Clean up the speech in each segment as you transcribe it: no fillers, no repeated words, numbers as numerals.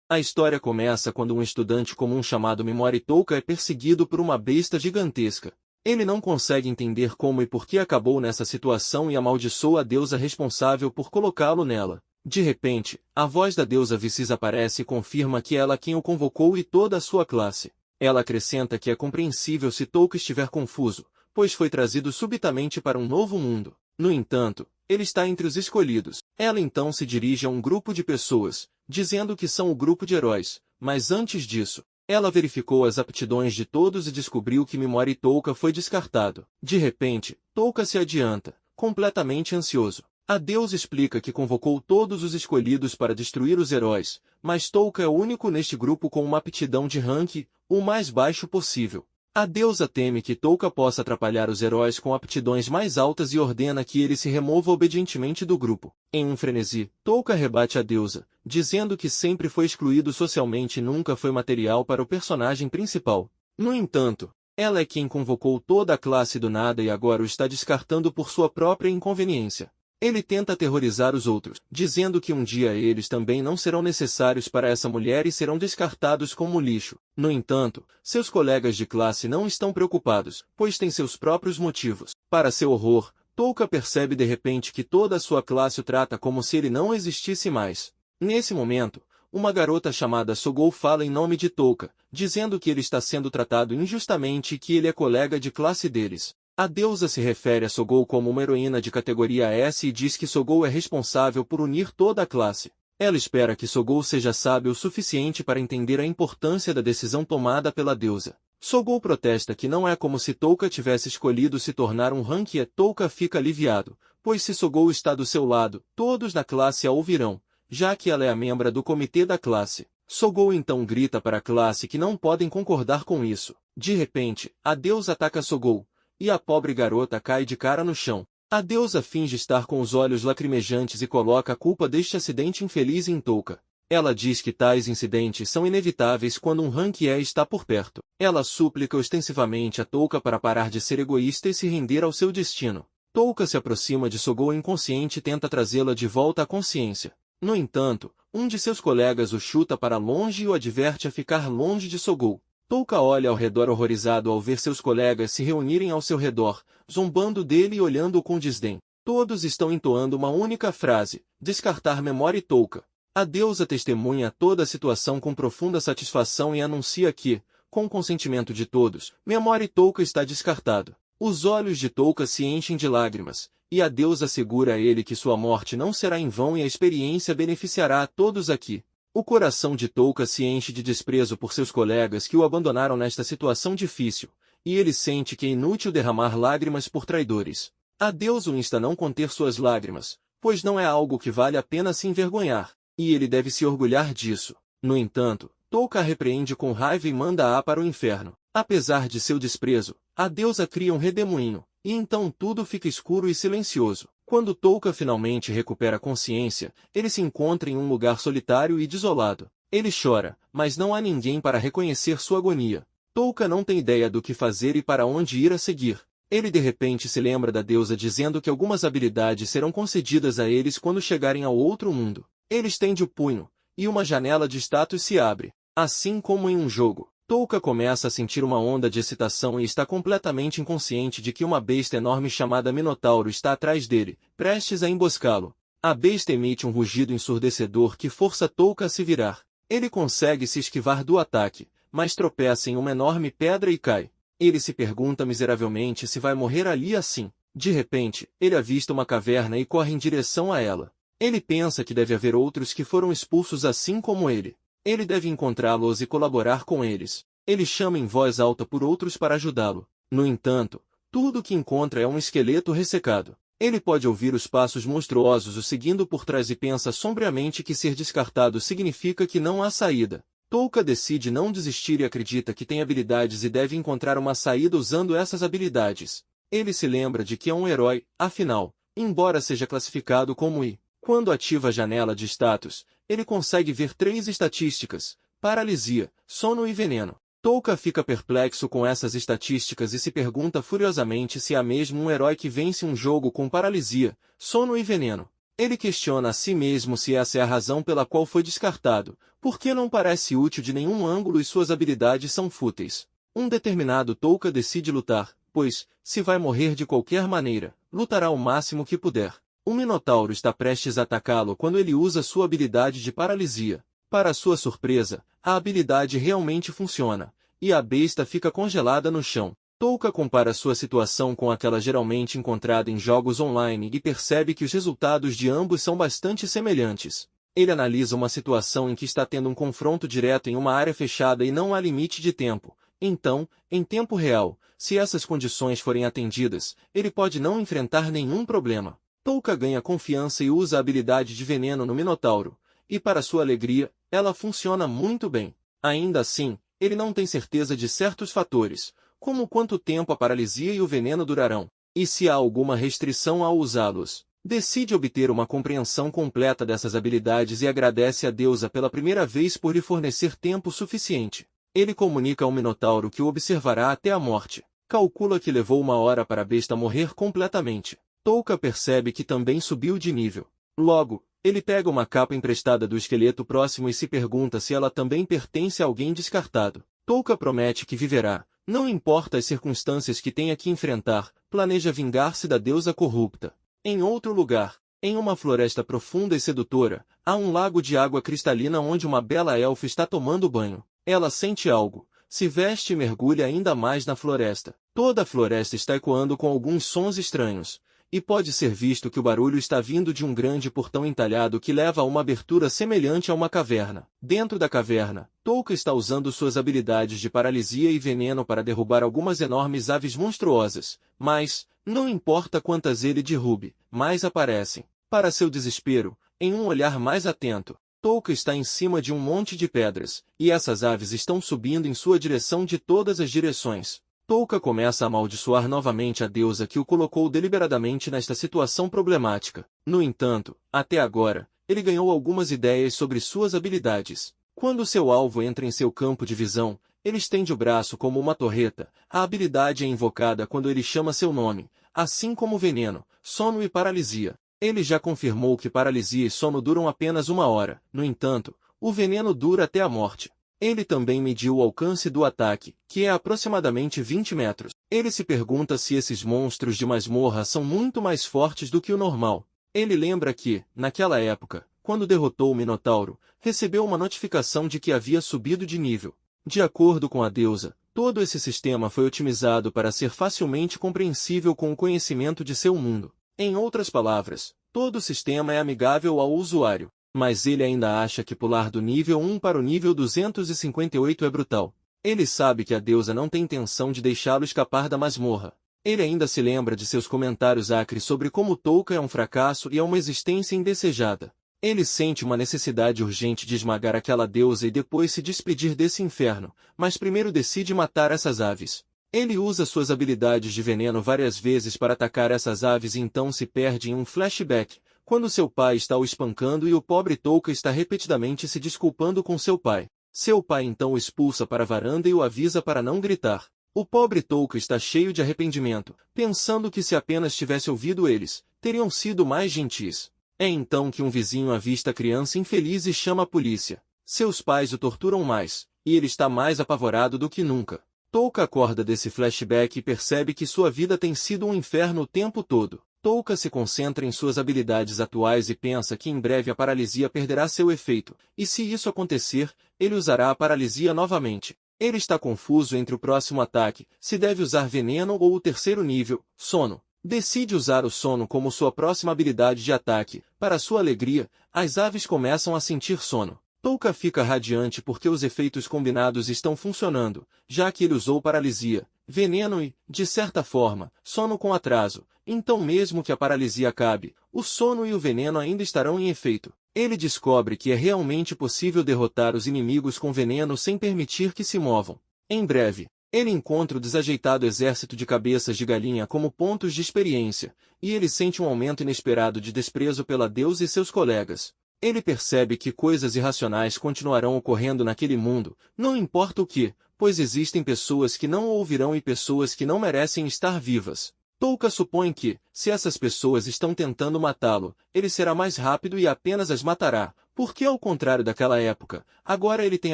A história começa quando um estudante comum chamado Mimori Touka é perseguido por uma besta gigantesca. Ele não consegue entender como e por que acabou nessa situação e amaldiçoa a deusa responsável por colocá-lo nela. De repente, a voz da deusa Vicis aparece e confirma que ela quem o convocou e toda a sua classe. Ela acrescenta que é compreensível se Touka estiver confuso, pois foi trazido subitamente para um novo mundo. No entanto, ele está entre os escolhidos. Ela então se dirige a um grupo de pessoas, dizendo que são o grupo de heróis, mas antes disso, ela verificou as aptidões de todos e descobriu que Mimori Touka foi descartado. De repente, Touka se adianta, completamente ansioso. A deusa explica que convocou todos os escolhidos para destruir os heróis, mas Touka é o único neste grupo com uma aptidão de rank, o mais baixo possível. A deusa teme que Touka possa atrapalhar os heróis com aptidões mais altas e ordena que ele se remova obedientemente do grupo. Em um frenesi, Touka rebate a deusa, dizendo que sempre foi excluído socialmente e nunca foi material para o personagem principal. No entanto, ela é quem convocou toda a classe do nada e agora o está descartando por sua própria inconveniência. Ele tenta aterrorizar os outros, dizendo que um dia eles também não serão necessários para essa mulher e serão descartados como lixo. No entanto, seus colegas de classe não estão preocupados, pois têm seus próprios motivos. Para seu horror, Touka percebe de repente que toda a sua classe o trata como se ele não existisse mais. Nesse momento, uma garota chamada Sogou fala em nome de Touka, dizendo que ele está sendo tratado injustamente e que ele é colega de classe deles. A deusa se refere a Sogou como uma heroína de categoria S e diz que Sogou é responsável por unir toda a classe. Ela espera que Sogou seja sábio o suficiente para entender a importância da decisão tomada pela deusa. Sogou protesta que não é como se Touka tivesse escolhido se tornar um rank e Touka fica aliviado, pois se Sogou está do seu lado, todos na classe a ouvirão, já que ela é a membra do comitê da classe. Sogou então grita para a classe que não podem concordar com isso. De repente, a deusa ataca Sogou, e a pobre garota cai de cara no chão. A deusa finge estar com os olhos lacrimejantes e coloca a culpa deste acidente infeliz em Touka. Ela diz que tais incidentes são inevitáveis quando um rank E está por perto. Ela súplica ostensivamente a Touka para parar de ser egoísta e se render ao seu destino. Touka se aproxima de Sogou inconsciente e tenta trazê-la de volta à consciência. No entanto, um de seus colegas o chuta para longe e o adverte a ficar longe de Sogou. Touka olha ao redor horrorizado ao ver seus colegas se reunirem ao seu redor, zombando dele e olhando-o com desdém. Todos estão entoando uma única frase: descartar Mimori Touka. A deusa testemunha toda a situação com profunda satisfação e anuncia que, com o consentimento de todos, Mimori Touka está descartado. Os olhos de Touka se enchem de lágrimas, e a deusa assegura a ele que sua morte não será em vão e a experiência beneficiará a todos aqui. O coração de Touka se enche de desprezo por seus colegas que o abandonaram nesta situação difícil, e ele sente que é inútil derramar lágrimas por traidores. A deusa o insta a não conter suas lágrimas, pois não é algo que vale a pena se envergonhar, e ele deve se orgulhar disso. No entanto, Touka a repreende com raiva e manda-a para o inferno. Apesar de seu desprezo, a deusa cria um redemoinho, e então tudo fica escuro e silencioso. Quando Touka finalmente recupera a consciência, ele se encontra em um lugar solitário e desolado. Ele chora, mas não há ninguém para reconhecer sua agonia. Touka não tem ideia do que fazer e para onde ir a seguir. Ele de repente se lembra da deusa dizendo que algumas habilidades serão concedidas a eles quando chegarem ao outro mundo. Ele estende o punho, e uma janela de status se abre. Assim como em um jogo, Touka começa a sentir uma onda de excitação e está completamente inconsciente de que uma besta enorme chamada Minotauro está atrás dele, prestes a emboscá-lo. A besta emite um rugido ensurdecedor que força Touka a se virar. Ele consegue se esquivar do ataque, mas tropeça em uma enorme pedra e cai. Ele se pergunta miseravelmente se vai morrer ali assim. De repente, ele avista uma caverna e corre em direção a ela. Ele pensa que deve haver outros que foram expulsos assim como ele. Ele deve encontrá-los e colaborar com eles. Ele chama em voz alta por outros para ajudá-lo. No entanto, tudo o que encontra é um esqueleto ressecado. Ele pode ouvir os passos monstruosos o seguindo por trás e pensa sombriamente que ser descartado significa que não há saída. Touka decide não desistir e acredita que tem habilidades e deve encontrar uma saída usando essas habilidades. Ele se lembra de que é um herói, afinal, embora seja classificado como I. Quando ativa a janela de status, ele consegue ver 3 estatísticas: paralisia, sono e veneno. Touka fica perplexo com essas estatísticas e se pergunta furiosamente se há mesmo um herói que vence um jogo com paralisia, sono e veneno. Ele questiona a si mesmo se essa é a razão pela qual foi descartado, Porque não parece útil de nenhum ângulo e suas habilidades são fúteis. Um determinado Touka decide lutar, pois, se vai morrer de qualquer maneira, lutará o máximo que puder. O Minotauro está prestes a atacá-lo quando ele usa sua habilidade de paralisia. Para sua surpresa, a habilidade realmente funciona, e a besta fica congelada no chão. Touka compara sua situação com aquela geralmente encontrada em jogos online e percebe que os resultados de ambos são bastante semelhantes. Ele analisa uma situação em que está tendo um confronto direto em uma área fechada e não há limite de tempo. Então, em tempo real, se essas condições forem atendidas, ele pode não enfrentar nenhum problema. Touka ganha confiança e usa a habilidade de veneno no Minotauro, e para sua alegria, ela funciona muito bem. Ainda assim, ele não tem certeza de certos fatores, como quanto tempo a paralisia e o veneno durarão, e se há alguma restrição ao usá-los. Decide obter uma compreensão completa dessas habilidades e agradece a deusa pela primeira vez por lhe fornecer tempo suficiente. Ele comunica ao Minotauro que o observará até a morte. Calcula que levou 1 hora para a besta morrer completamente. Touka percebe que também subiu de nível. Logo, ele pega uma capa emprestada do esqueleto próximo e se pergunta se ela também pertence a alguém descartado. Touka promete que viverá, não importa as circunstâncias que tenha que enfrentar, planeja vingar-se da deusa corrupta. Em outro lugar, em uma floresta profunda e sedutora, há um lago de água cristalina onde uma bela elfa está tomando banho. Ela sente algo, se veste e mergulha ainda mais na floresta. Toda a floresta está ecoando com alguns sons estranhos, e pode ser visto que o barulho está vindo de um grande portão entalhado que leva a uma abertura semelhante a uma caverna. Dentro da caverna, Touka está usando suas habilidades de paralisia e veneno para derrubar algumas enormes aves monstruosas, mas, não importa quantas ele derrube, mais aparecem. Para seu desespero, em um olhar mais atento, Touka está em cima de um monte de pedras, e essas aves estão subindo em sua direção de todas as direções. Touka começa a amaldiçoar novamente a deusa que o colocou deliberadamente nesta situação problemática. No entanto, até agora, ele ganhou algumas ideias sobre suas habilidades. Quando seu alvo entra em seu campo de visão, ele estende o braço como uma torreta. A habilidade é invocada quando ele chama seu nome, assim como veneno, sono e paralisia. Ele já confirmou que paralisia e sono duram apenas 1 hora, no entanto, o veneno dura até a morte. Ele também mediu o alcance do ataque, que é aproximadamente 20 metros. Ele se pergunta se esses monstros de masmorra são muito mais fortes do que o normal. Ele lembra que, naquela época, quando derrotou o Minotauro, recebeu uma notificação de que havia subido de nível. De acordo com a deusa, todo esse sistema foi otimizado para ser facilmente compreensível com o conhecimento de seu mundo. Em outras palavras, todo o sistema é amigável ao usuário. Mas ele ainda acha que pular do nível 1 para o nível 258 é brutal. Ele sabe que a deusa não tem intenção de deixá-lo escapar da masmorra. Ele ainda se lembra de seus comentários acres sobre como Touka é um fracasso e é uma existência indesejada. Ele sente uma necessidade urgente de esmagar aquela deusa e depois se despedir desse inferno, mas primeiro decide matar essas aves. Ele usa suas habilidades de veneno várias vezes para atacar essas aves e então se perde em um flashback, quando seu pai está o espancando e o pobre Touka está repetidamente se desculpando com seu pai. Seu pai então o expulsa para a varanda e o avisa para não gritar. O pobre Touka está cheio de arrependimento, pensando que se apenas tivesse ouvido eles, teriam sido mais gentis. É então que um vizinho avista a criança infeliz e chama a polícia. Seus pais o torturam mais, e ele está mais apavorado do que nunca. Touka acorda desse flashback e percebe que sua vida tem sido um inferno o tempo todo. Touka se concentra em suas habilidades atuais e pensa que em breve a paralisia perderá seu efeito, e se isso acontecer, ele usará a paralisia novamente. Ele está confuso entre o próximo ataque, se deve usar veneno ou o terceiro nível, sono. Decide usar o sono como sua próxima habilidade de ataque. Para sua alegria, as aves começam a sentir sono. Touka fica radiante porque os efeitos combinados estão funcionando, já que ele usou paralisia, veneno e, de certa forma, sono com atraso. Então mesmo que a paralisia acabe, o sono e o veneno ainda estarão em efeito. Ele descobre que é realmente possível derrotar os inimigos com veneno sem permitir que se movam. Em breve, ele encontra o desajeitado exército de cabeças de galinha como pontos de experiência, e ele sente um aumento inesperado de desprezo pela deusa e seus colegas. Ele percebe que coisas irracionais continuarão ocorrendo naquele mundo, não importa o que, pois existem pessoas que não o ouvirão e pessoas que não merecem estar vivas. Touka supõe que, se essas pessoas estão tentando matá-lo, ele será mais rápido e apenas as matará, Porque ao contrário daquela época, agora ele tem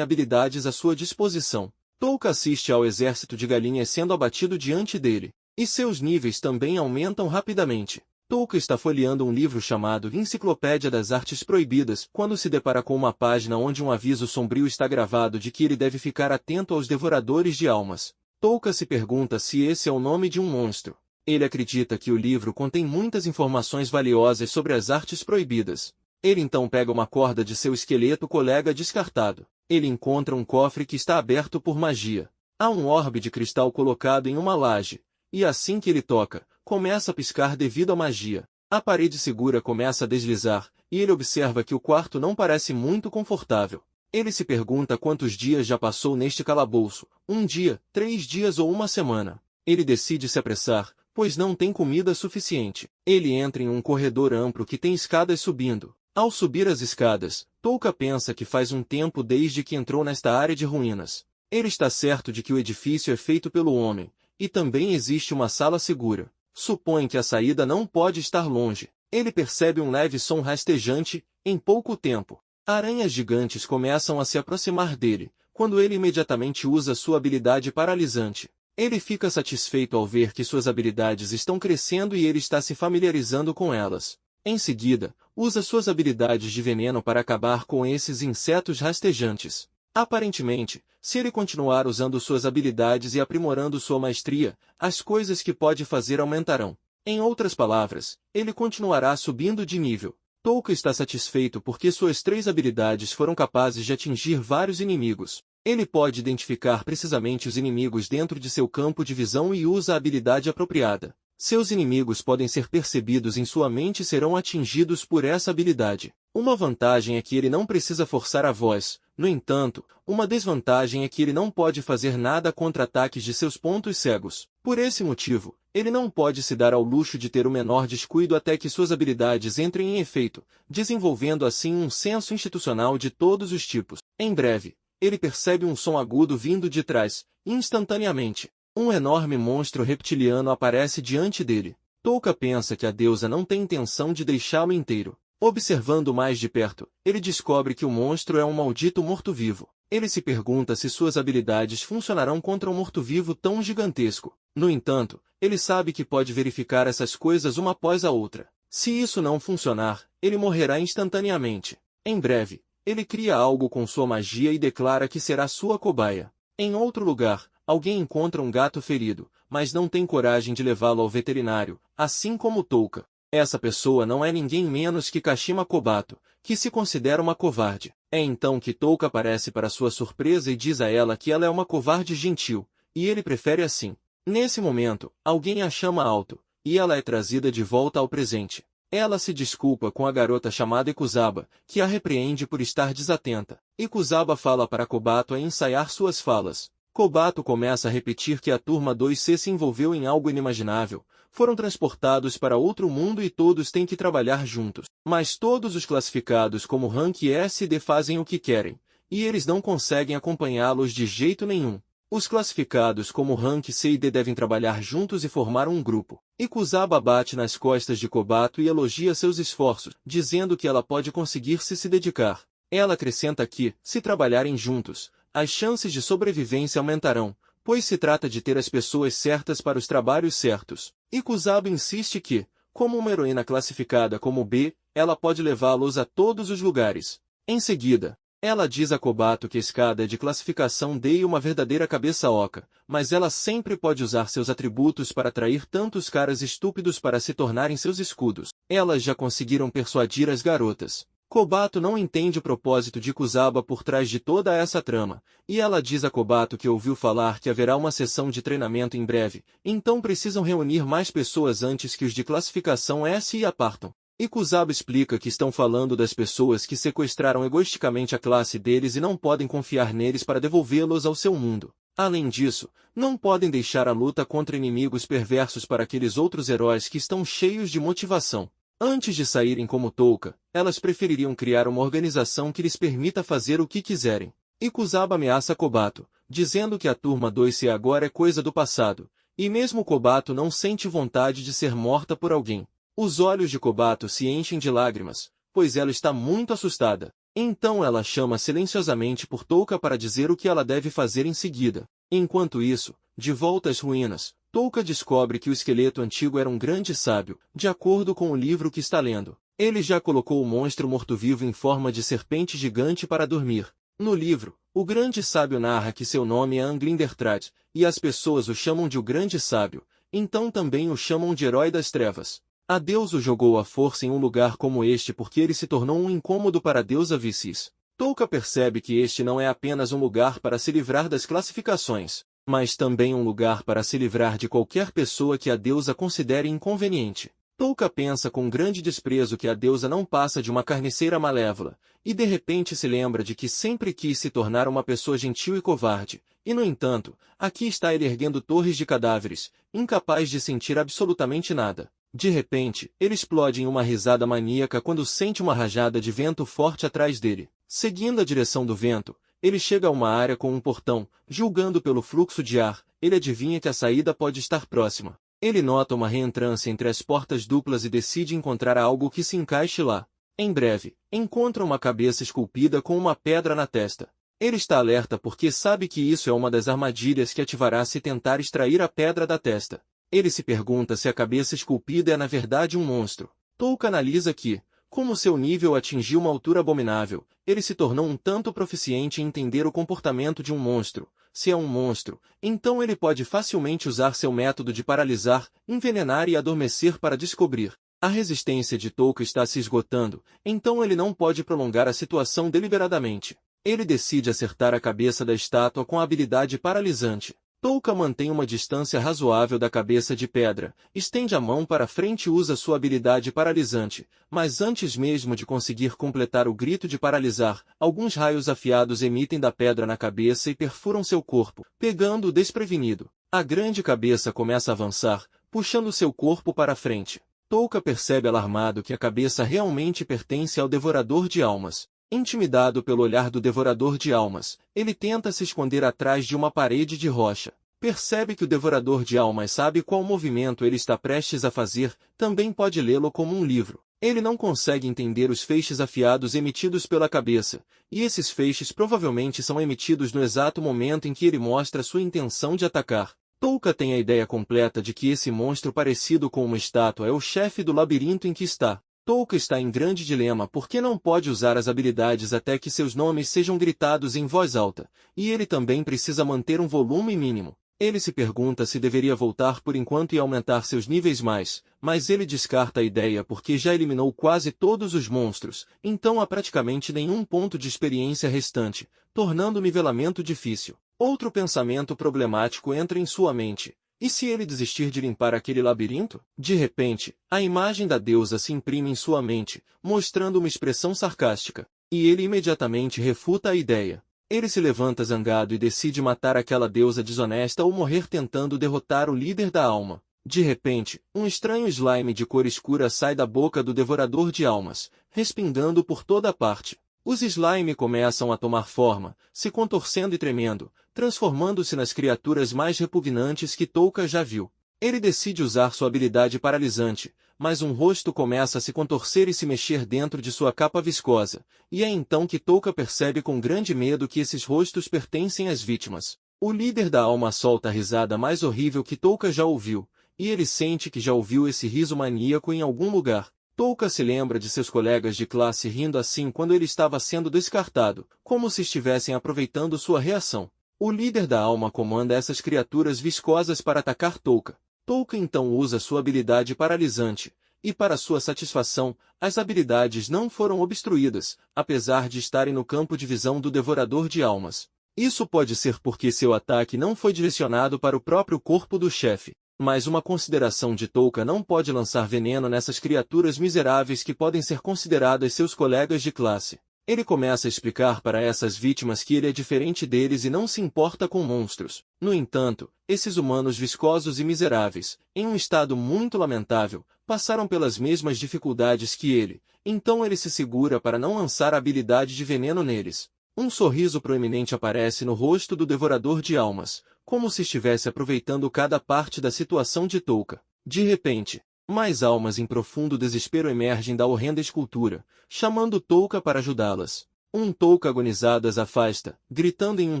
habilidades à sua disposição. Touka assiste ao exército de galinhas sendo abatido diante dele, e seus níveis também aumentam rapidamente. Touka está folheando um livro chamado Enciclopédia das Artes Proibidas quando se depara com uma página onde um aviso sombrio está gravado de que ele deve ficar atento aos devoradores de almas. Touka se pergunta se esse é o nome de um monstro. Ele acredita que o livro contém muitas informações valiosas sobre as artes proibidas. Ele então pega uma corda de seu esqueleto colega descartado. Ele encontra um cofre que está aberto por magia. Há um orbe de cristal colocado em uma laje, e assim que ele toca, começa a piscar devido à magia. A parede segura começa a deslizar, e ele observa que o quarto não parece muito confortável. Ele se pergunta quantos dias já passou neste calabouço, 1 dia, 3 dias ou 1 semana. Ele decide se apressar, pois não tem comida suficiente. Ele entra em um corredor amplo que tem escadas subindo. Ao subir as escadas, Touka pensa que faz um tempo desde que entrou nesta área de ruínas. Ele está certo de que o edifício é feito pelo homem, e também existe uma sala segura. Supõe que a saída não pode estar longe. Ele percebe um leve som rastejante, em pouco tempo. Aranhas gigantes começam a se aproximar dele, quando ele imediatamente usa sua habilidade paralisante. Ele fica satisfeito ao ver que suas habilidades estão crescendo e ele está se familiarizando com elas. Em seguida, usa suas habilidades de veneno para acabar com esses insetos rastejantes. Aparentemente, se ele continuar usando suas habilidades e aprimorando sua maestria, as coisas que pode fazer aumentarão. Em outras palavras, ele continuará subindo de nível. Touka está satisfeito porque suas 3 habilidades foram capazes de atingir vários inimigos. Ele pode identificar precisamente os inimigos dentro de seu campo de visão e usa a habilidade apropriada. Seus inimigos podem ser percebidos em sua mente e serão atingidos por essa habilidade. Uma vantagem é que ele não precisa forçar a voz. No entanto, uma desvantagem é que ele não pode fazer nada contra ataques de seus pontos cegos. Por esse motivo, ele não pode se dar ao luxo de ter o menor descuido até que suas habilidades entrem em efeito, desenvolvendo assim um senso institucional de todos os tipos. Em breve, ele percebe um som agudo vindo de trás, instantaneamente. Um enorme monstro reptiliano aparece diante dele. Touka pensa que a deusa não tem intenção de deixá-lo inteiro. Observando mais de perto, ele descobre que o monstro é um maldito morto-vivo. Ele se pergunta se suas habilidades funcionarão contra um morto-vivo tão gigantesco. No entanto, ele sabe que pode verificar essas coisas uma após a outra. Se isso não funcionar, ele morrerá instantaneamente. Em breve, ele cria algo com sua magia e declara que será sua cobaia. Em outro lugar, alguém encontra um gato ferido, mas não tem coragem de levá-lo ao veterinário, assim como Touka. Essa pessoa não é ninguém menos que Kashima Kobato, que se considera uma covarde. É então que Touka aparece para sua surpresa e diz a ela que ela é uma covarde gentil, e ele prefere assim. Nesse momento, alguém a chama alto, e ela é trazida de volta ao presente. Ela se desculpa com a garota chamada Ikusaba, que a repreende por estar desatenta. Ikusaba fala para Kobato a ensaiar suas falas. Kobato começa a repetir que a turma 2C se envolveu em algo inimaginável, foram transportados para outro mundo e todos têm que trabalhar juntos. Mas todos os classificados como Rank S e D fazem o que querem, e eles não conseguem acompanhá-los de jeito nenhum. Os classificados como Rank C e D devem trabalhar juntos e formar um grupo. Ikusaba bate nas costas de Kobato e elogia seus esforços, dizendo que ela pode conseguir se dedicar. Ela acrescenta que, se trabalharem juntos, as chances de sobrevivência aumentarão, pois se trata de ter as pessoas certas para os trabalhos certos. Ikusaba insiste que, como uma heroína classificada como B, ela pode levá-los a todos os lugares. Em seguida, ela diz a Kobato que a escada é de classificação D e uma verdadeira cabeça oca, mas ela sempre pode usar seus atributos para atrair tantos caras estúpidos para se tornarem seus escudos. Elas já conseguiram persuadir as garotas. Kobato não entende o propósito de Ikusaba por trás de toda essa trama, e ela diz a Kobato que ouviu falar que haverá uma sessão de treinamento em breve, então precisam reunir mais pessoas antes que os de classificação S e partam. Ikusaba explica que estão falando das pessoas que sequestraram egoisticamente a classe deles e não podem confiar neles para devolvê-los ao seu mundo. Além disso, não podem deixar a luta contra inimigos perversos para aqueles outros heróis que estão cheios de motivação. Antes de saírem como Touka, elas prefeririam criar uma organização que lhes permita fazer o que quiserem. Ikusaba ameaça Kobato, dizendo que a turma 2C agora é coisa do passado, e mesmo Kobato não sente vontade de ser morta por alguém. Os olhos de Kobato se enchem de lágrimas, pois ela está muito assustada. Então ela chama silenciosamente por Touka para dizer o que ela deve fazer em seguida. Enquanto isso, de volta às ruínas, Touka descobre que o esqueleto antigo era um grande sábio, de acordo com o livro que está lendo. Ele já colocou o monstro morto-vivo em forma de serpente gigante para dormir. No livro, o grande sábio narra que seu nome é Anglindertrad, e as pessoas o chamam de o grande sábio, então também o chamam de herói das trevas. A deusa o jogou à força em um lugar como este porque ele se tornou um incômodo para a deusa Vicis. Touka percebe que este não é apenas um lugar para se livrar das classificações, mas também um lugar para se livrar de qualquer pessoa que a deusa considere inconveniente. Touka pensa com grande desprezo que a deusa não passa de uma carniceira malévola, e de repente se lembra de que sempre quis se tornar uma pessoa gentil e covarde, e no entanto, aqui está ele erguendo torres de cadáveres, incapaz de sentir absolutamente nada. De repente, ele explode em uma risada maníaca quando sente uma rajada de vento forte atrás dele. Seguindo a direção do vento, ele chega a uma área com um portão, julgando pelo fluxo de ar, ele adivinha que a saída pode estar próxima. Ele nota uma reentrância entre as portas duplas e decide encontrar algo que se encaixe lá. Em breve, encontra uma cabeça esculpida com uma pedra na testa. Ele está alerta porque sabe que isso é uma das armadilhas que ativará se tentar extrair a pedra da testa. Ele se pergunta se a cabeça esculpida é na verdade um monstro. Touka analisa que, como seu nível atingiu uma altura abominável, ele se tornou um tanto proficiente em entender o comportamento de um monstro. Se é um monstro, então ele pode facilmente usar seu método de paralisar, envenenar e adormecer para descobrir. A resistência de Touka está se esgotando, então ele não pode prolongar a situação deliberadamente. Ele decide acertar a cabeça da estátua com a habilidade paralisante. Touka mantém uma distância razoável da cabeça de pedra, estende a mão para frente e usa sua habilidade paralisante, mas antes mesmo de conseguir completar o grito de paralisar, alguns raios afiados emitem da pedra na cabeça e perfuram seu corpo, pegando-o desprevenido. A grande cabeça começa a avançar, puxando seu corpo para frente. Touka percebe alarmado que a cabeça realmente pertence ao Devorador de Almas. Intimidado pelo olhar do Devorador de Almas, ele tenta se esconder atrás de uma parede de rocha. Percebe que o Devorador de Almas sabe qual movimento ele está prestes a fazer, também pode lê-lo como um livro. Ele não consegue entender os feixes afiados emitidos pela cabeça, e esses feixes provavelmente são emitidos no exato momento em que ele mostra sua intenção de atacar. Touka tem a ideia completa de que esse monstro parecido com uma estátua é o chefe do labirinto em que está. Touka está em grande dilema porque não pode usar as habilidades até que seus nomes sejam gritados em voz alta, e ele também precisa manter um volume mínimo. Ele se pergunta se deveria voltar por enquanto e aumentar seus níveis mais, mas ele descarta a ideia porque já eliminou quase todos os monstros, então há praticamente nenhum ponto de experiência restante, tornando o nivelamento difícil. Outro pensamento problemático entra em sua mente. E se ele desistir de limpar aquele labirinto? De repente, a imagem da deusa se imprime em sua mente, mostrando uma expressão sarcástica. E ele imediatamente refuta a ideia. Ele se levanta zangado e decide matar aquela deusa desonesta ou morrer tentando derrotar o líder da alma. De repente, um estranho slime de cor escura sai da boca do Devorador de Almas, respingando por toda parte. Os slime começam a tomar forma, se contorcendo e tremendo, transformando-se nas criaturas mais repugnantes que Touka já viu. Ele decide usar sua habilidade paralisante, mas um rosto começa a se contorcer e se mexer dentro de sua capa viscosa, e é então que Touka percebe com grande medo que esses rostos pertencem às vítimas. O líder da alma solta a risada mais horrível que Touka já ouviu, e ele sente que já ouviu esse riso maníaco em algum lugar. Touka se lembra de seus colegas de classe rindo assim quando ele estava sendo descartado, como se estivessem aproveitando sua reação. O líder da alma comanda essas criaturas viscosas para atacar Touka. Touka então usa sua habilidade paralisante, e para sua satisfação, as habilidades não foram obstruídas, apesar de estarem no campo de visão do Devorador de Almas. Isso pode ser porque seu ataque não foi direcionado para o próprio corpo do chefe. Mas uma consideração de Touka não pode lançar veneno nessas criaturas miseráveis que podem ser consideradas seus colegas de classe. Ele começa a explicar para essas vítimas que ele é diferente deles e não se importa com monstros. No entanto, esses humanos viscosos e miseráveis, em um estado muito lamentável, passaram pelas mesmas dificuldades que ele, então ele se segura para não lançar a habilidade de veneno neles. Um sorriso proeminente aparece no rosto do Devorador de Almas, como se estivesse aproveitando cada parte da situação de Touka. De repente, mais almas em profundo desespero emergem da horrenda escultura, chamando Touka para ajudá-las. Touka agonizada as afasta, gritando em um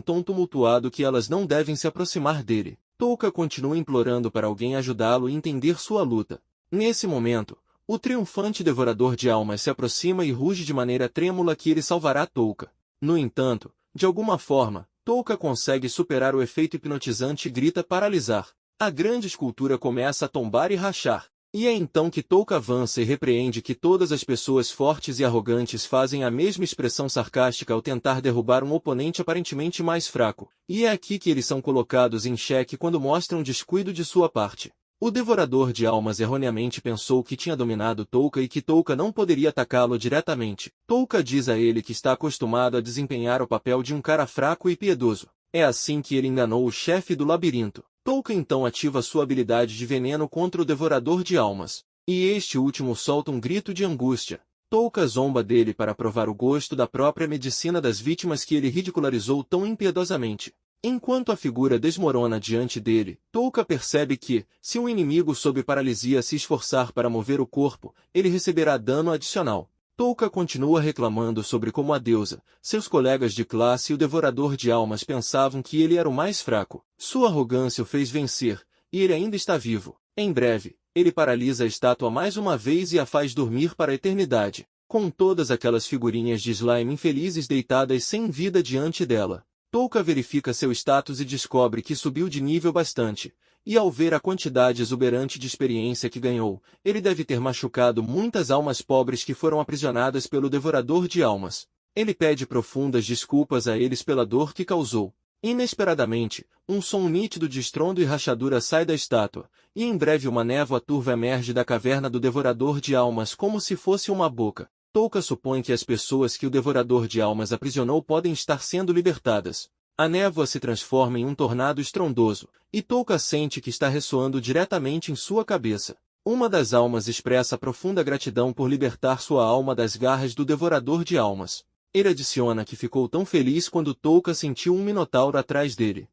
tom tumultuado que elas não devem se aproximar dele. Touka continua implorando para alguém ajudá-lo e entender sua luta. Nesse momento, o triunfante devorador de almas se aproxima e ruge de maneira trêmula que ele salvará Touka. No entanto, de alguma forma, Touka consegue superar o efeito hipnotizante e grita paralisar. A grande escultura começa a tombar e rachar. E é então que Touka avança e repreende que todas as pessoas fortes e arrogantes fazem a mesma expressão sarcástica ao tentar derrubar um oponente aparentemente mais fraco. E é aqui que eles são colocados em xeque quando mostram descuido de sua parte. O devorador de almas erroneamente pensou que tinha dominado Touka e que Touka não poderia atacá-lo diretamente. Touka diz a ele que está acostumado a desempenhar o papel de um cara fraco e piedoso. É assim que ele enganou o chefe do labirinto. Touka então ativa sua habilidade de veneno contra o devorador de almas. E este último solta um grito de angústia. Touka zomba dele para provar o gosto da própria medicina das vítimas que ele ridicularizou tão impiedosamente. Enquanto a figura desmorona diante dele, Touka percebe que, se um inimigo sob paralisia se esforçar para mover o corpo, ele receberá dano adicional. Touka continua reclamando sobre como a deusa, seus colegas de classe e o devorador de almas pensavam que ele era o mais fraco. Sua arrogância o fez vencer, e ele ainda está vivo. Em breve, ele paralisa a estátua mais uma vez e a faz dormir para a eternidade, com todas aquelas figurinhas de slime infelizes deitadas sem vida diante dela. Touka verifica seu status e descobre que subiu de nível bastante, e ao ver a quantidade exuberante de experiência que ganhou, ele deve ter machucado muitas almas pobres que foram aprisionadas pelo devorador de almas. Ele pede profundas desculpas a eles pela dor que causou. Inesperadamente, um som nítido de estrondo e rachadura sai da estátua, e em breve uma névoa turva emerge da caverna do devorador de almas como se fosse uma boca. Touka supõe que as pessoas que o devorador de almas aprisionou podem estar sendo libertadas. A névoa se transforma em um tornado estrondoso, e Touka sente que está ressoando diretamente em sua cabeça. Uma das almas expressa profunda gratidão por libertar sua alma das garras do devorador de almas. Ele adiciona que ficou tão feliz quando Touka sentiu um minotauro atrás dele.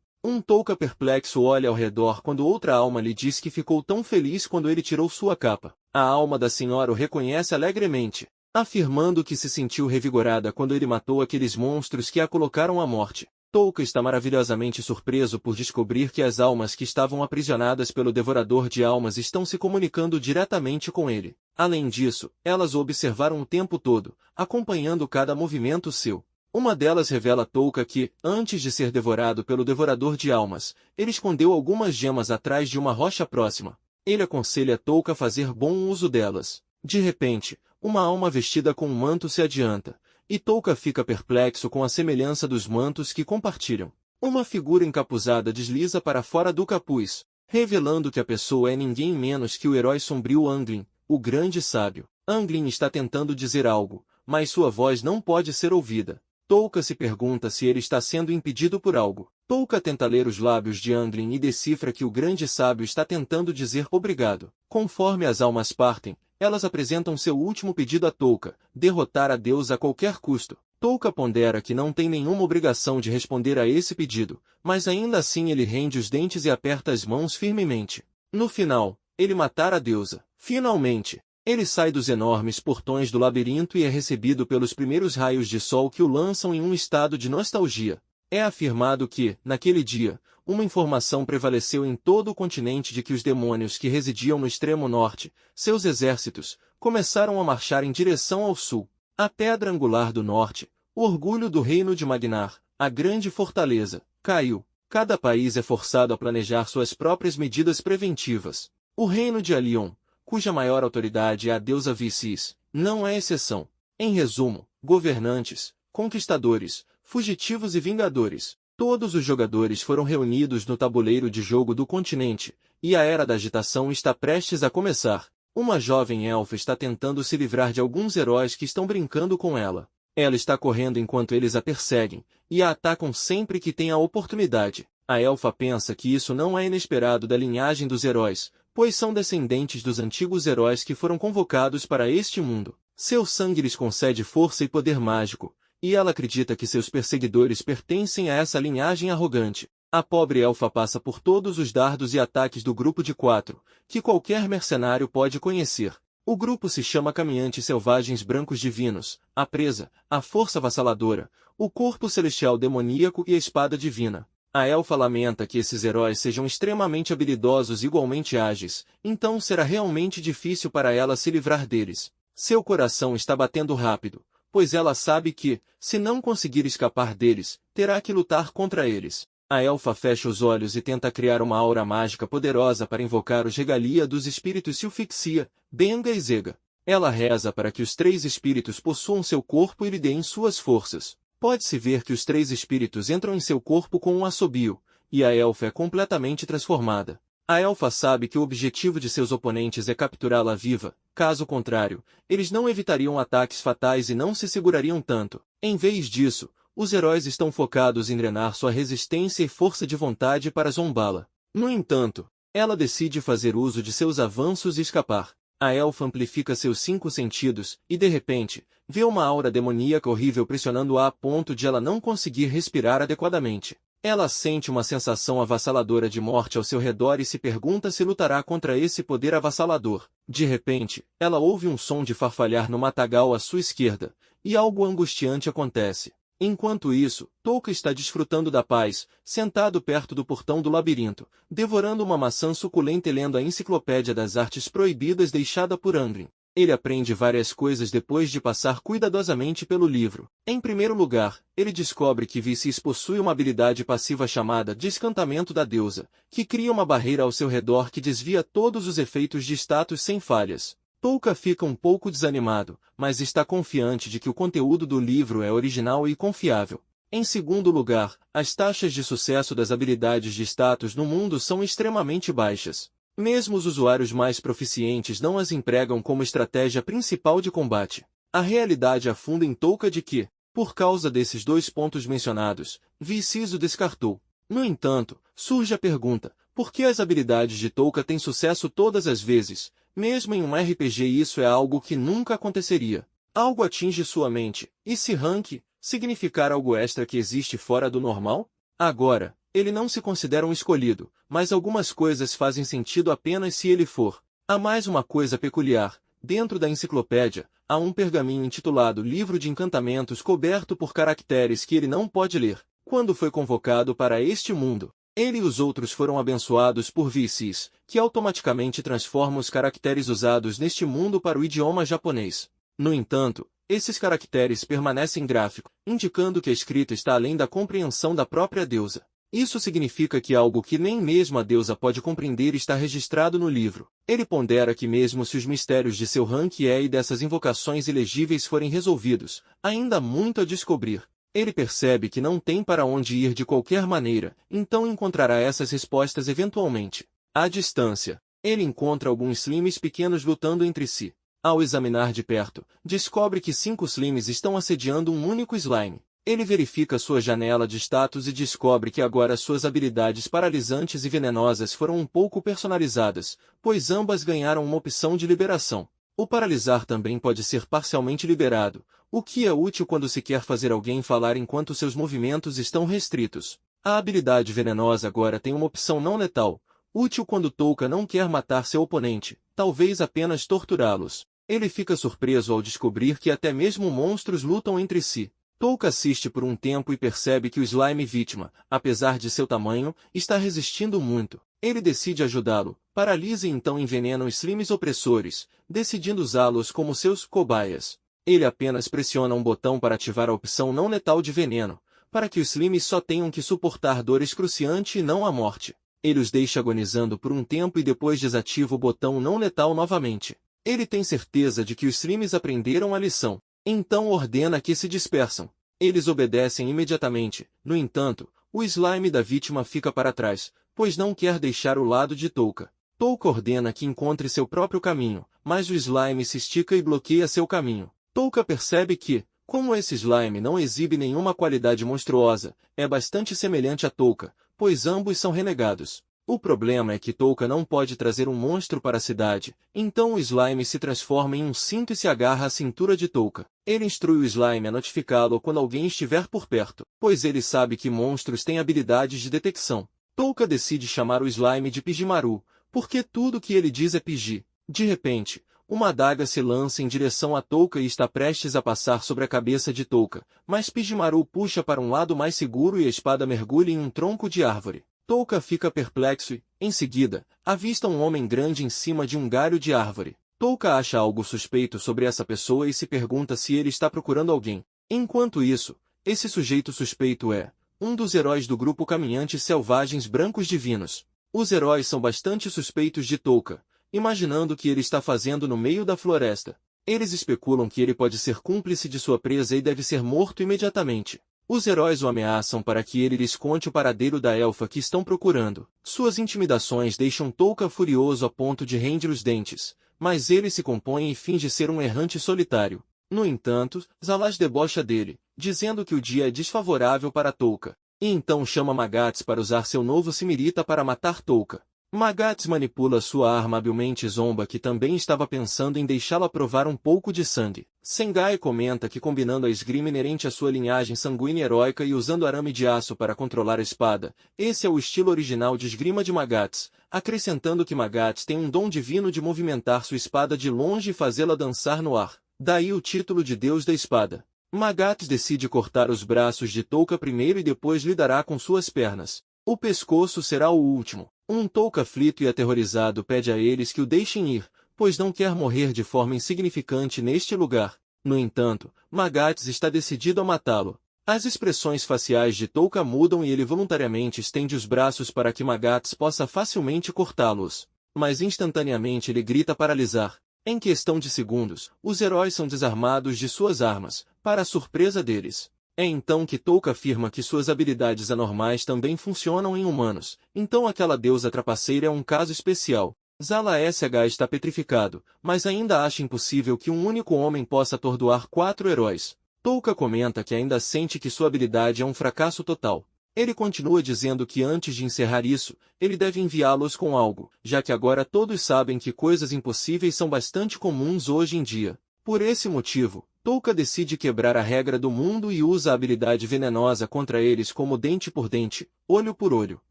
Touka perplexo olha ao redor quando outra alma lhe diz que ficou tão feliz quando ele tirou sua capa. A alma da senhora o reconhece alegremente, afirmando que se sentiu revigorada quando ele matou aqueles monstros que a colocaram à morte. Touka está maravilhosamente surpreso por descobrir que as almas que estavam aprisionadas pelo devorador de almas estão se comunicando diretamente com ele. Além disso, elas o observaram o tempo todo, acompanhando cada movimento seu. Uma delas revela a Touka que, antes de ser devorado pelo devorador de almas, ele escondeu algumas gemas atrás de uma rocha próxima. Ele aconselha Touka a fazer bom uso delas. De repente, uma alma vestida com um manto se adianta, e Touka fica perplexo com a semelhança dos mantos que compartilham. Uma figura encapuzada desliza para fora do capuz, revelando que a pessoa é ninguém menos que o herói sombrio Anglin, o grande sábio. Anglin está tentando dizer algo, mas sua voz não pode ser ouvida. Touka se pergunta se ele está sendo impedido por algo. Touka tenta ler os lábios de Anglin e decifra que o grande sábio está tentando dizer obrigado. Conforme as almas partem, elas apresentam seu último pedido a Touka, derrotar a deusa a qualquer custo. Touka pondera que não tem nenhuma obrigação de responder a esse pedido, mas ainda assim ele rende os dentes e aperta as mãos firmemente. No final, ele matar a deusa. Finalmente, ele sai dos enormes portões do labirinto e é recebido pelos primeiros raios de sol que o lançam em um estado de nostalgia. É afirmado que, naquele dia, uma informação prevaleceu em todo o continente de que os demônios que residiam no extremo norte, seus exércitos, começaram a marchar em direção ao sul. A pedra angular do norte, o orgulho do reino de Magnar, a grande fortaleza, caiu. Cada país é forçado a planejar suas próprias medidas preventivas. O reino de Alion, cuja maior autoridade é a deusa Vicis, não é exceção. Em resumo, governantes, conquistadores, fugitivos e vingadores, todos os jogadores foram reunidos no tabuleiro de jogo do continente, e a era da agitação está prestes a começar. Uma jovem elfa está tentando se livrar de alguns heróis que estão brincando com ela. Ela está correndo enquanto eles a perseguem, e a atacam sempre que tem a oportunidade. A elfa pensa que isso não é inesperado da linhagem dos heróis, pois são descendentes dos antigos heróis que foram convocados para este mundo. Seu sangue lhes concede força e poder mágico, e ela acredita que seus perseguidores pertencem a essa linhagem arrogante. A pobre elfa passa por todos os dardos e ataques do grupo de 4, que qualquer mercenário pode conhecer. O grupo se chama Caminhantes Selvagens Brancos Divinos, a presa, a força avassaladora, o corpo celestial demoníaco e a espada divina. A elfa lamenta que esses heróis sejam extremamente habilidosos e igualmente ágeis, então será realmente difícil para ela se livrar deles. Seu coração está batendo rápido, pois ela sabe que, se não conseguir escapar deles, terá que lutar contra eles. A elfa fecha os olhos e tenta criar uma aura mágica poderosa para invocar os regalia dos espíritos Silfixia, Benga e Zega. Ela reza para que os 3 espíritos possuam seu corpo e lhe deem suas forças. Pode-se ver que os 3 espíritos entram em seu corpo com um assobio, e a elfa é completamente transformada. A elfa sabe que o objetivo de seus oponentes é capturá-la viva, caso contrário, eles não evitariam ataques fatais e não se segurariam tanto. Em vez disso, os heróis estão focados em drenar sua resistência e força de vontade para zombá-la. No entanto, ela decide fazer uso de seus avanços e escapar. A elfa amplifica seus 5 sentidos, e de repente, vê uma aura demoníaca horrível pressionando-a a ponto de ela não conseguir respirar adequadamente. Ela sente uma sensação avassaladora de morte ao seu redor e se pergunta se lutará contra esse poder avassalador. De repente, ela ouve um som de farfalhar no matagal à sua esquerda, e algo angustiante acontece. Enquanto isso, Touka está desfrutando da paz, sentado perto do portão do labirinto, devorando uma maçã suculenta e lendo a enciclopédia das artes proibidas deixada por Angrin. Ele aprende várias coisas depois de passar cuidadosamente pelo livro. Em primeiro lugar, ele descobre que Vicis possui uma habilidade passiva chamada Descantamento da Deusa, que cria uma barreira ao seu redor que desvia todos os efeitos de status sem falhas. Touka fica um pouco desanimado, mas está confiante de que o conteúdo do livro é original e confiável. Em segundo lugar, as taxas de sucesso das habilidades de status no mundo são extremamente baixas. Mesmo os usuários mais proficientes não as empregam como estratégia principal de combate. A realidade afunda em Touka de que, por causa desses 2 pontos mencionados, Vicis o descartou. No entanto, surge a pergunta, por que as habilidades de Touka têm sucesso todas as vezes? Mesmo em um RPG isso é algo que nunca aconteceria. Algo atinge sua mente, e se rank significar algo extra que existe fora do normal? Agora, ele não se considera um escolhido, mas algumas coisas fazem sentido apenas se ele for. Há mais uma coisa peculiar. Dentro da enciclopédia, há um pergaminho intitulado Livro de Encantamentos coberto por caracteres que ele não pode ler. Quando foi convocado para este mundo, ele e os outros foram abençoados por Vicis, que automaticamente transforma os caracteres usados neste mundo para o idioma japonês. No entanto, esses caracteres permanecem gráficos, indicando que a escrita está além da compreensão da própria deusa. Isso significa que algo que nem mesmo a deusa pode compreender está registrado no livro. Ele pondera que mesmo se os mistérios de seu rank e dessas invocações ilegíveis forem resolvidos, ainda há muito a descobrir. Ele percebe que não tem para onde ir de qualquer maneira, então encontrará essas respostas eventualmente. À distância, ele encontra alguns slimes pequenos lutando entre si. Ao examinar de perto, descobre que 5 slimes estão assediando um único slime. Ele verifica sua janela de status e descobre que agora suas habilidades paralisantes e venenosas foram um pouco personalizadas, pois ambas ganharam uma opção de liberação. O paralisar também pode ser parcialmente liberado, o que é útil quando se quer fazer alguém falar enquanto seus movimentos estão restritos. A habilidade venenosa agora tem uma opção não letal, útil quando Touka não quer matar seu oponente, talvez apenas torturá-los. Ele fica surpreso ao descobrir que até mesmo monstros lutam entre si. Touka assiste por um tempo e percebe que o slime vítima, apesar de seu tamanho, está resistindo muito. Ele decide ajudá-lo, paralisa e então envenena os slimes opressores, decidindo usá-los como seus cobaias. Ele apenas pressiona um botão para ativar a opção não letal de veneno, para que os slimes só tenham que suportar dor excruciante e não a morte. Ele os deixa agonizando por um tempo e depois desativa o botão não letal novamente. Ele tem certeza de que os slimes aprenderam a lição. Então ordena que se dispersam. Eles obedecem imediatamente. No entanto, o slime da vítima fica para trás, pois não quer deixar o lado de Touka. Touka ordena que encontre seu próprio caminho, mas o slime se estica e bloqueia seu caminho. Touka percebe que, como esse slime não exibe nenhuma qualidade monstruosa, é bastante semelhante a Touka, pois ambos são renegados. O problema é que Touka não pode trazer um monstro para a cidade, então o slime se transforma em um cinto e se agarra à cintura de Touka. Ele instrui o slime a notificá-lo quando alguém estiver por perto, pois ele sabe que monstros têm habilidades de detecção. Touka decide chamar o slime de Pijimaru, porque tudo que ele diz é Piji. De repente, Uma adaga se lança em direção a Touka e está prestes a passar sobre a cabeça de Touka, mas Pijimaru puxa para um lado mais seguro e a espada mergulha em um tronco de árvore. Touka fica perplexo e, em seguida, avista um homem grande em cima de um galho de árvore. Touka acha algo suspeito sobre essa pessoa e se pergunta se ele está procurando alguém. Enquanto isso, esse sujeito suspeito é um dos heróis do grupo Caminhantes Selvagens Brancos Divinos. Os heróis são bastante suspeitos de Touka, imaginando o que ele está fazendo no meio da floresta. Eles especulam que ele pode ser cúmplice de sua presa e deve ser morto imediatamente. Os heróis o ameaçam para que ele lhes conte o paradeiro da elfa que estão procurando. Suas intimidações deixam Touka furioso a ponto de render os dentes, mas ele se compõe e finge ser um errante solitário. No entanto, Zalaz debocha dele, dizendo que o dia é desfavorável para Touka, e então chama Magats para usar seu novo Simirita para matar Touka. Magats manipula sua arma habilmente e zomba que também estava pensando em deixá-la provar um pouco de sangue. Sengai comenta que combinando a esgrima inerente à sua linhagem sanguínea heróica e usando arame de aço para controlar a espada, esse é o estilo original de esgrima de Magats, acrescentando que Magats tem um dom divino de movimentar sua espada de longe e fazê-la dançar no ar. Daí o título de Deus da Espada. Magats decide cortar os braços de Touka primeiro e depois lidará com suas pernas. O pescoço será o último. Um Touka aflito e aterrorizado pede a eles que o deixem ir, pois não quer morrer de forma insignificante neste lugar. No entanto, Magats está decidido a matá-lo. As expressões faciais de Touka mudam e ele voluntariamente estende os braços para que Magats possa facilmente cortá-los. Mas instantaneamente ele grita paralisar. Em questão de segundos, os heróis são desarmados de suas armas, para a surpresa deles. É então que Touka afirma que suas habilidades anormais também funcionam em humanos, então aquela deusa trapaceira é um caso especial. Zala Sh está petrificado, mas ainda acha impossível que um único homem possa atordoar 4 heróis. Touka comenta que ainda sente que sua habilidade é um fracasso total. Ele continua dizendo que antes de encerrar isso, ele deve enviá-los com algo, já que agora todos sabem que coisas impossíveis são bastante comuns hoje em dia. Por esse motivo, Touka decide quebrar a regra do mundo e usa a habilidade venenosa contra eles como dente por dente, olho por olho.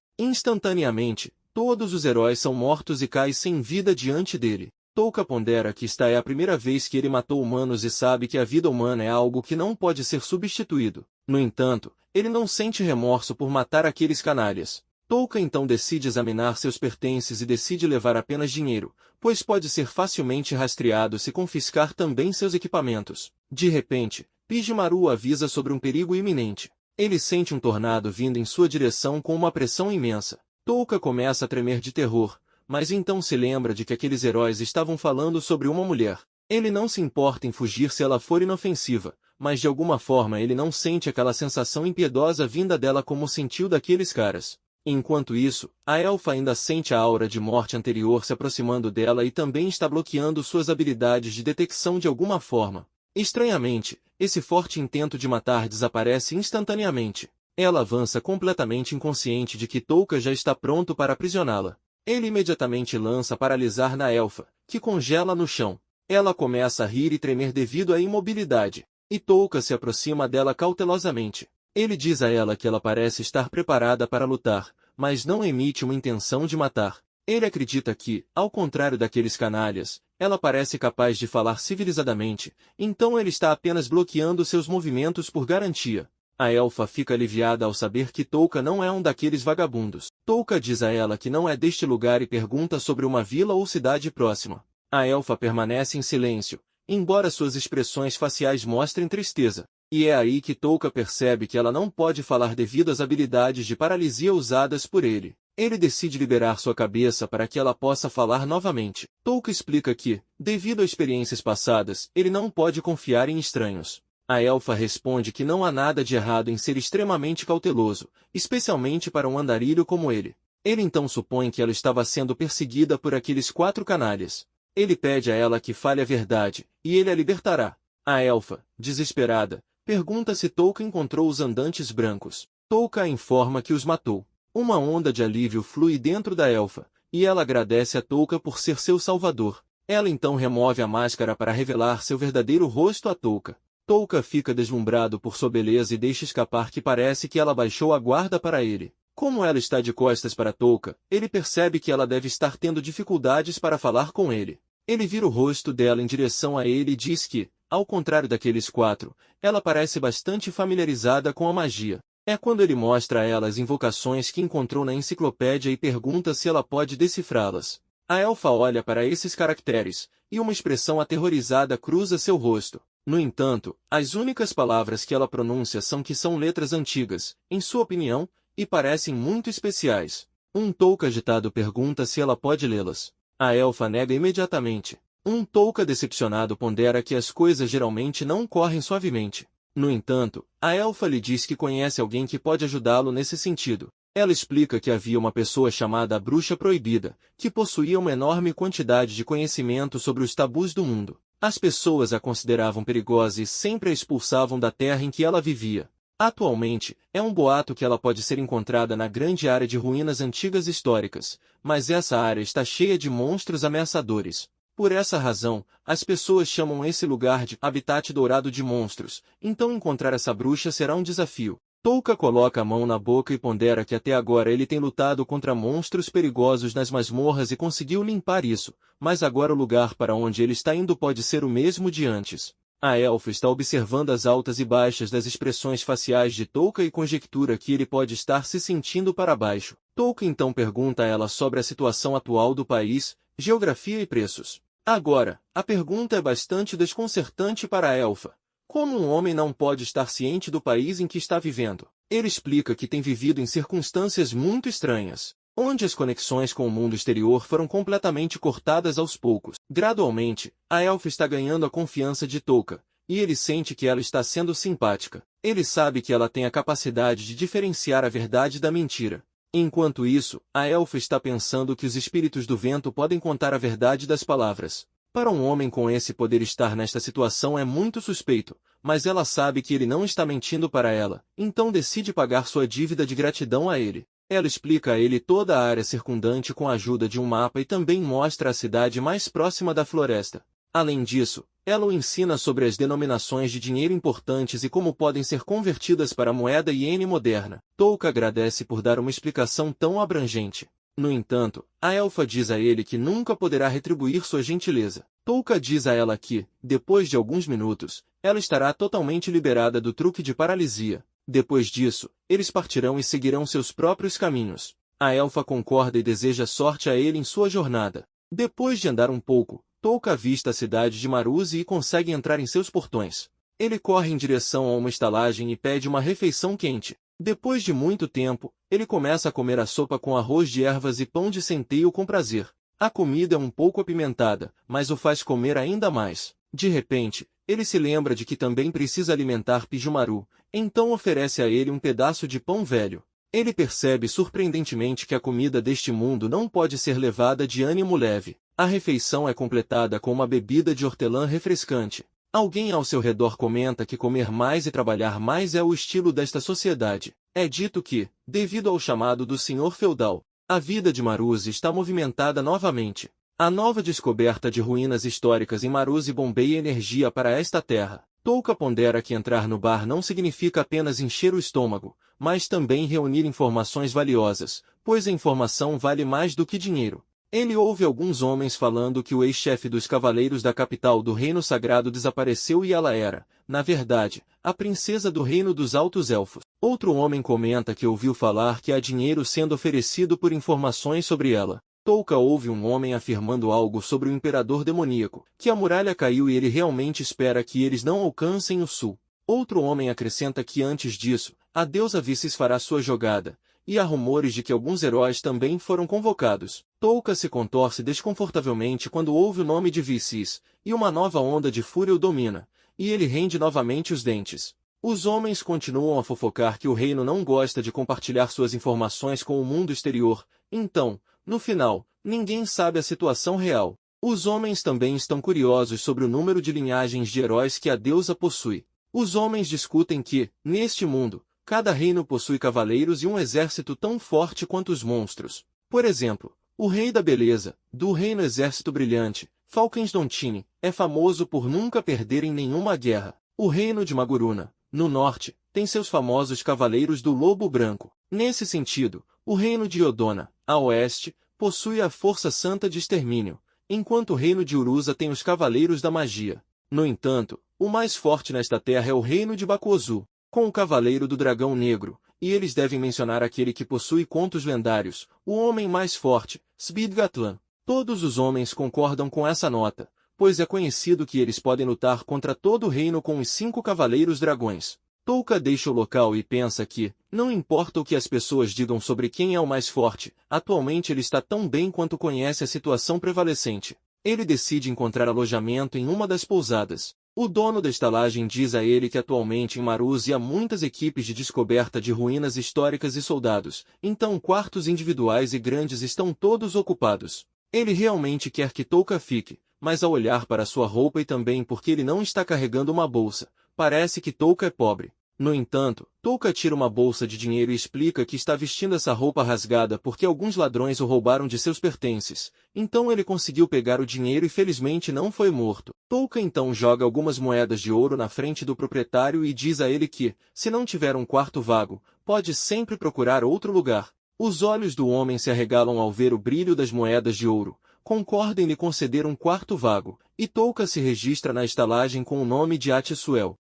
Instantaneamente, todos os heróis são mortos e caem sem vida diante dele. Touka pondera que esta é a primeira vez que ele matou humanos e sabe que a vida humana é algo que não pode ser substituído. No entanto, ele não sente remorso por matar aqueles canalhas. Touka então decide examinar seus pertences e decide levar apenas dinheiro, pois pode ser facilmente rastreado se confiscar também seus equipamentos. De repente, Pijimaru avisa sobre um perigo iminente. Ele sente um tornado vindo em sua direção com uma pressão imensa. Touka começa a tremer de terror, mas então se lembra de que aqueles heróis estavam falando sobre uma mulher. Ele não se importa em fugir se ela for inofensiva, mas de alguma forma ele não sente aquela sensação impiedosa vinda dela como sentiu daqueles caras. Enquanto isso, a elfa ainda sente a aura de morte anterior se aproximando dela e também está bloqueando suas habilidades de detecção de alguma forma. Estranhamente, esse forte intento de matar desaparece instantaneamente. Ela avança completamente inconsciente de que Touka já está pronto para aprisioná-la. Ele imediatamente lança paralisar na elfa, que congela no chão. Ela começa a rir e tremer devido à imobilidade, e Touka se aproxima dela cautelosamente. Ele diz a ela que ela parece estar preparada para lutar, mas não emite uma intenção de matar. Ele acredita que, ao contrário daqueles canalhas, ela parece capaz de falar civilizadamente, então ele está apenas bloqueando seus movimentos por garantia. A elfa fica aliviada ao saber que Touka não é um daqueles vagabundos. Touka diz a ela que não é deste lugar e pergunta sobre uma vila ou cidade próxima. A elfa permanece em silêncio, embora suas expressões faciais mostrem tristeza. E é aí que Touka percebe que ela não pode falar devido às habilidades de paralisia usadas por ele. Ele decide liberar sua cabeça para que ela possa falar novamente. Touka explica que, devido a experiências passadas, ele não pode confiar em estranhos. A elfa responde que não há nada de errado em ser extremamente cauteloso, especialmente para um andarilho como ele. Ele então supõe que ela estava sendo perseguida por aqueles 4 canalhas. Ele pede a ela que fale a verdade, e ele a libertará. A elfa, desesperada, pergunta se Touka encontrou os andantes brancos. Touka a informa que os matou. Uma onda de alívio flui dentro da elfa, e ela agradece a Touka por ser seu salvador. Ela então remove a máscara para revelar seu verdadeiro rosto a Touka. Touka fica deslumbrado por sua beleza e deixa escapar que parece que ela baixou a guarda para ele. Como ela está de costas para Touka, ele percebe que ela deve estar tendo dificuldades para falar com ele. Ele vira o rosto dela em direção a ele e diz que, ao contrário daqueles 4, ela parece bastante familiarizada com a magia. É quando ele mostra a ela as invocações que encontrou na enciclopédia e pergunta se ela pode decifrá-las. A elfa olha para esses caracteres, e uma expressão aterrorizada cruza seu rosto. No entanto, as únicas palavras que ela pronuncia são letras antigas, em sua opinião, e parecem muito especiais. Um touca agitado pergunta se ela pode lê-las. A elfa nega imediatamente. Um touca decepcionado pondera que as coisas geralmente não correm suavemente. No entanto, a elfa lhe diz que conhece alguém que pode ajudá-lo nesse sentido. Ela explica que havia uma pessoa chamada a Bruxa Proibida, que possuía uma enorme quantidade de conhecimento sobre os tabus do mundo. As pessoas a consideravam perigosa e sempre a expulsavam da terra em que ela vivia. Atualmente, é um boato que ela pode ser encontrada na grande área de ruínas antigas históricas, mas essa área está cheia de monstros ameaçadores. Por essa razão, as pessoas chamam esse lugar de habitat dourado de monstros, então encontrar essa bruxa será um desafio. Touca coloca a mão na boca e pondera que até agora ele tem lutado contra monstros perigosos nas masmorras e conseguiu limpar isso, mas agora o lugar para onde ele está indo pode ser o mesmo de antes. A elfa está observando as altas e baixas das expressões faciais de Touca e conjectura que ele pode estar se sentindo para baixo. Touca então pergunta a ela sobre a situação atual do país, geografia e preços. Agora, a pergunta é bastante desconcertante para a elfa. Como um homem não pode estar ciente do país em que está vivendo? Ele explica que tem vivido em circunstâncias muito estranhas, onde as conexões com o mundo exterior foram completamente cortadas aos poucos. Gradualmente, a elfa está ganhando a confiança de Touca, e ele sente que ela está sendo simpática. Ele sabe que ela tem a capacidade de diferenciar a verdade da mentira. Enquanto isso, a elfa está pensando que os espíritos do vento podem contar a verdade das palavras. Para um homem com esse poder estar nesta situação é muito suspeito, mas ela sabe que ele não está mentindo para ela, então decide pagar sua dívida de gratidão a ele. Ela explica a ele toda a área circundante com a ajuda de um mapa e também mostra a cidade mais próxima da floresta. Além disso, ela o ensina sobre as denominações de dinheiro importantes e como podem ser convertidas para a moeda iene moderna. Touca agradece por dar uma explicação tão abrangente. No entanto, a elfa diz a ele que nunca poderá retribuir sua gentileza. Touca diz a ela que, depois de alguns minutos, ela estará totalmente liberada do truque de paralisia. Depois disso, eles partirão e seguirão seus próprios caminhos. A elfa concorda e deseja sorte a ele em sua jornada. Depois de andar um pouco, Touca avista a cidade de Maruse e consegue entrar em seus portões. Ele corre em direção a uma estalagem e pede uma refeição quente. Depois de muito tempo, ele começa a comer a sopa com arroz de ervas e pão de centeio com prazer. A comida é um pouco apimentada, mas o faz comer ainda mais. De repente, ele se lembra de que também precisa alimentar Pijumaru, então oferece a ele um pedaço de pão velho. Ele percebe surpreendentemente que a comida deste mundo não pode ser levada de ânimo leve. A refeição é completada com uma bebida de hortelã refrescante. Alguém ao seu redor comenta que comer mais e trabalhar mais é o estilo desta sociedade. É dito que, devido ao chamado do senhor feudal, a vida de Maruse está movimentada novamente. A nova descoberta de ruínas históricas em Maruse bombeia energia para esta terra. Touca pondera que entrar no bar não significa apenas encher o estômago, mas também reunir informações valiosas, pois a informação vale mais do que dinheiro. Ele ouve alguns homens falando que o ex-chefe dos cavaleiros da capital do Reino Sagrado desapareceu e ela era, na verdade, a princesa do Reino dos Altos Elfos. Outro homem comenta que ouviu falar que há dinheiro sendo oferecido por informações sobre ela. Touca ouve um homem afirmando algo sobre o imperador demoníaco, que a muralha caiu e ele realmente espera que eles não alcancem o sul. Outro homem acrescenta que antes disso, a deusa Vicis fará sua jogada, e há rumores de que alguns heróis também foram convocados. Touca se contorce desconfortavelmente quando ouve o nome de Vicis, e uma nova onda de fúria o domina, e ele rende novamente os dentes. Os homens continuam a fofocar que o reino não gosta de compartilhar suas informações com o mundo exterior, então, no final, ninguém sabe a situação real. Os homens também estão curiosos sobre o número de linhagens de heróis que a deusa possui. Os homens discutem que, neste mundo, cada reino possui cavaleiros e um exército tão forte quanto os monstros. Por exemplo, o Rei da Beleza, do Reino Exército Brilhante, Falkensdontine, é famoso por nunca perder em nenhuma guerra. O Reino de Maguruna, no norte, tem seus famosos Cavaleiros do Lobo Branco. Nesse sentido, o Reino de Odona, a oeste, possui a Força Santa de Extermínio, enquanto o reino de Uruza tem os Cavaleiros da Magia. No entanto, o mais forte nesta terra é o reino de Bakuozu, com o Cavaleiro do Dragão Negro, e eles devem mencionar aquele que possui contos lendários, o homem mais forte, Sbidgatlan. Todos os homens concordam com essa nota, pois é conhecido que eles podem lutar contra todo o reino com os 5 Cavaleiros Dragões. Touka deixa o local e pensa que, não importa o que as pessoas digam sobre quem é o mais forte, atualmente ele está tão bem quanto conhece a situação prevalecente. Ele decide encontrar alojamento em uma das pousadas. O dono da estalagem diz a ele que atualmente em Maruz há muitas equipes de descoberta de ruínas históricas e soldados, então quartos individuais e grandes estão todos ocupados. Ele realmente quer que Touka fique, mas ao olhar para sua roupa e também porque ele não está carregando uma bolsa, parece que Touka é pobre. No entanto, Touka tira uma bolsa de dinheiro e explica que está vestindo essa roupa rasgada porque alguns ladrões o roubaram de seus pertences. Então ele conseguiu pegar o dinheiro e felizmente não foi morto. Touka então joga algumas moedas de ouro na frente do proprietário e diz a ele que, se não tiver um quarto vago, pode sempre procurar outro lugar. Os olhos do homem se arregalam ao ver o brilho das moedas de ouro. Concorda em lhe conceder um quarto vago, e Touka se registra na estalagem com o nome de Atsuel.